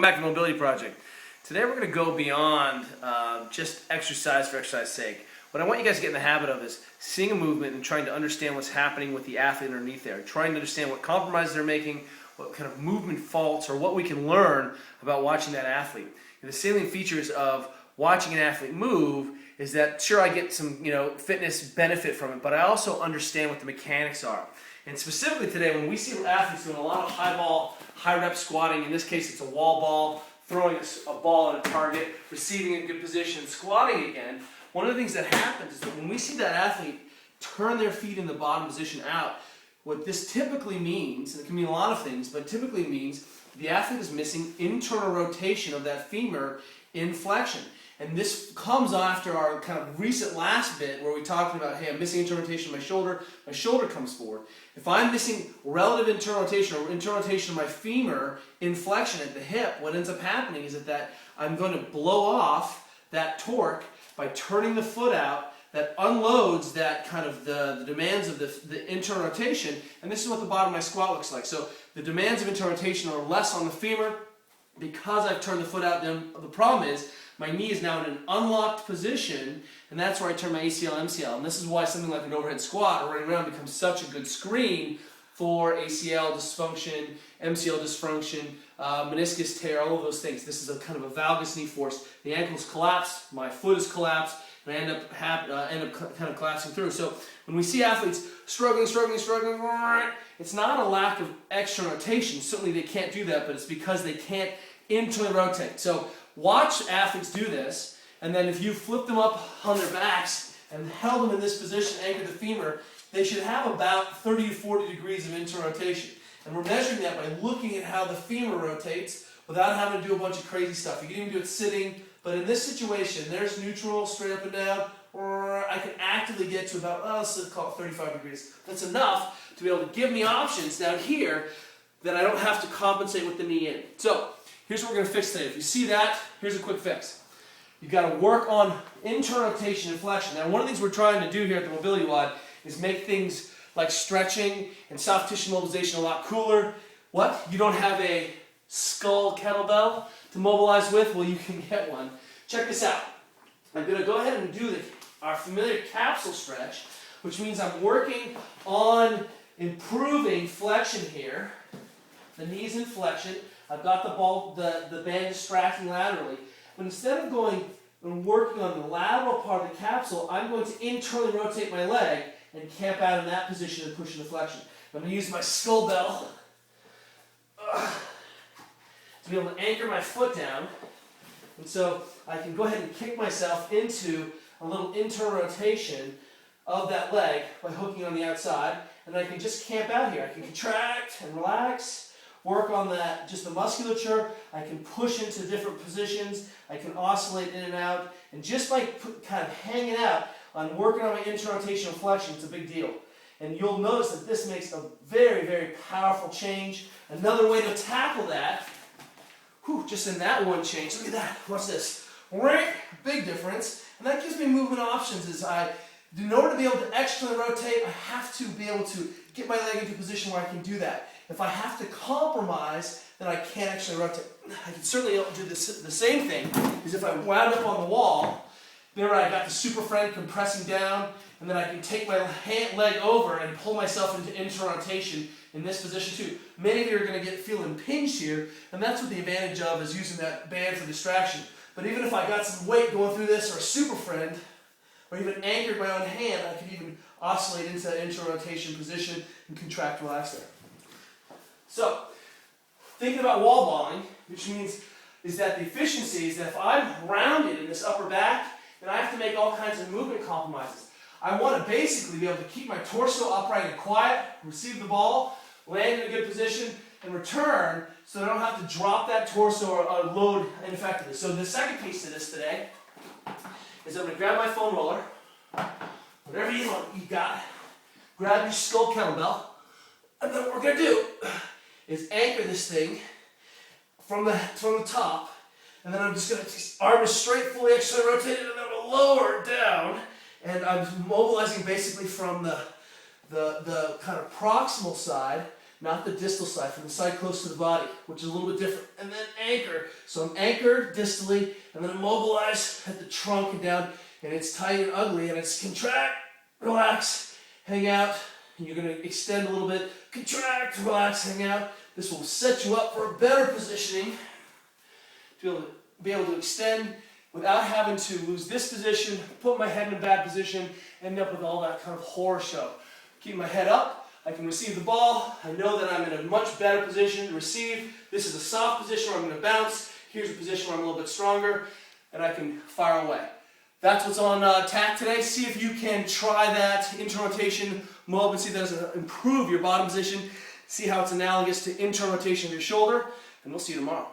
Back to the Mobility Project. Today we're going to go beyond just exercise for exercise's sake. What I want you guys to get in the habit of is seeing a movement and trying to understand what's happening with the athlete underneath there. Trying to understand what compromises they're making, what kind of movement faults, or what we can learn about watching that athlete. And the salient features of watching an athlete move is that, sure, I get some fitness benefit from it, but I also understand what the mechanics are. And specifically today, when we see athletes doing a lot of high ball, high rep squatting, in this case it's a wall ball, throwing a ball at a target, receiving it in good position, squatting again, one of the things that happens is that when we see that athlete turn their feet in the bottom position out, what this typically means, and it can mean a lot of things, but typically means the athlete is missing internal rotation of that femur in flexion. And this comes after our kind of recent last bit where we talked about, hey, I'm missing internal rotation of my shoulder comes forward. If I'm missing relative internal rotation or internal rotation of my femur in flexion at the hip, what ends up happening is that I'm going to blow off that torque by turning the foot out. That unloads that kind of the demands of the internal rotation, and this is what the bottom of my squat looks like. So the demands of internal rotation are less on the femur because I've turned the foot out. Then the problem is my knee is now in an unlocked position, and that's where I turn my ACL, MCL. And this is why something like an overhead squat or running around becomes such a good screen for ACL dysfunction, MCL dysfunction, meniscus tear, all of those things. This is a kind of a valgus knee force. The ankle's collapsed, my foot is collapsed, and I end up kind of collapsing through. So when we see athletes struggling, it's not a lack of external rotation. Certainly they can't do that, but it's because they can't internally rotate. So watch athletes do this, and then if you flip them up on their backs and held them in this position, anchored the femur, they should have about 30 to 40 degrees of internal rotation. And we're measuring that by looking at how the femur rotates without having to do a bunch of crazy stuff. You can even do it sitting, but in this situation, there's neutral, straight up and down, or I can actively get to about, let's call it 35 degrees. That's enough to be able to give me options down here that I don't have to compensate with the knee in. So here's what we're going to fix today. If you see that, here's a quick fix. You've got to work on internal rotation and flexion. Now, one of the things we're trying to do here at the MobilityWOD is make things like stretching and soft tissue mobilization a lot cooler. What? You don't have a skull kettlebell to mobilize with? Well, you can get one. Check this out. I'm going to go ahead and do our familiar capsule stretch, which means I'm working on improving flexion here. The knee's in flexion. I've got the band distracting laterally. But instead of going and working on the lateral part of the capsule, I'm going to internally rotate my leg and camp out in that position and push into flexion. I'm going to use my skull bell to be able to anchor my foot down. And so I can go ahead and kick myself into a little internal rotation of that leg by hooking on the outside. And I can just camp out here. I can contract and relax, work on just the musculature. I can push into different positions. I can oscillate in and out. And just by kind of hanging out on working on my internal rotation and flexion, it's a big deal. And you'll notice that this makes a very, very powerful change. Another way to tackle that, just in that one change, look at that, watch this. Big difference. And that gives me movement options in order to be able to externally rotate, I have to be able to get my leg into a position where I can do that. If I have to compromise, then I can't actually rotate. I can certainly do the same thing as if I wound up on the wall. There I got the super friend compressing down, and then I can take my leg over and pull myself into internal rotation in this position too. Many of you are going to feel impinged here, and that's what the advantage of is using that band for distraction. But even if I got some weight going through this, or a super friend, or even anchored my own hand, I could even oscillate into that internal rotation position and contract, relax there. So, thinking about wall balling, which means is that the efficiency is that if I'm rounded in this upper back, then I have to make all kinds of movement compromises. I want to basically be able to keep my torso upright and quiet, receive the ball, land in a good position, and return so that I don't have to drop that torso or load ineffectively. So the second piece to this today is I'm going to grab my foam roller, whatever you got, grab your skull kettlebell, and then what we're going to do is anchor this thing from the top, and then I'm just going to arm is straight, fully externally rotated, and then I'm going to lower it down, and I'm mobilizing basically from the kind of proximal side not the distal side, from the side close to the body, which is a little bit different. And then anchor. So I'm anchored distally, and then immobilize at the trunk and down, and it's tight and ugly, and it's contract, relax, hang out, and you're going to extend a little bit, contract, relax, hang out. This will set you up for a better positioning to be able to extend without having to lose this position, put my head in a bad position, end up with all that kind of horror show. Keep my head up. I can receive the ball. I know that I'm in a much better position to receive. This is a soft position where I'm going to bounce. Here's a position where I'm a little bit stronger, and I can fire away. That's what's on tap today. See if you can try that internal rotation mob and see if that doesn't improve your bottom position. See how it's analogous to internal rotation of your shoulder, and we'll see you tomorrow.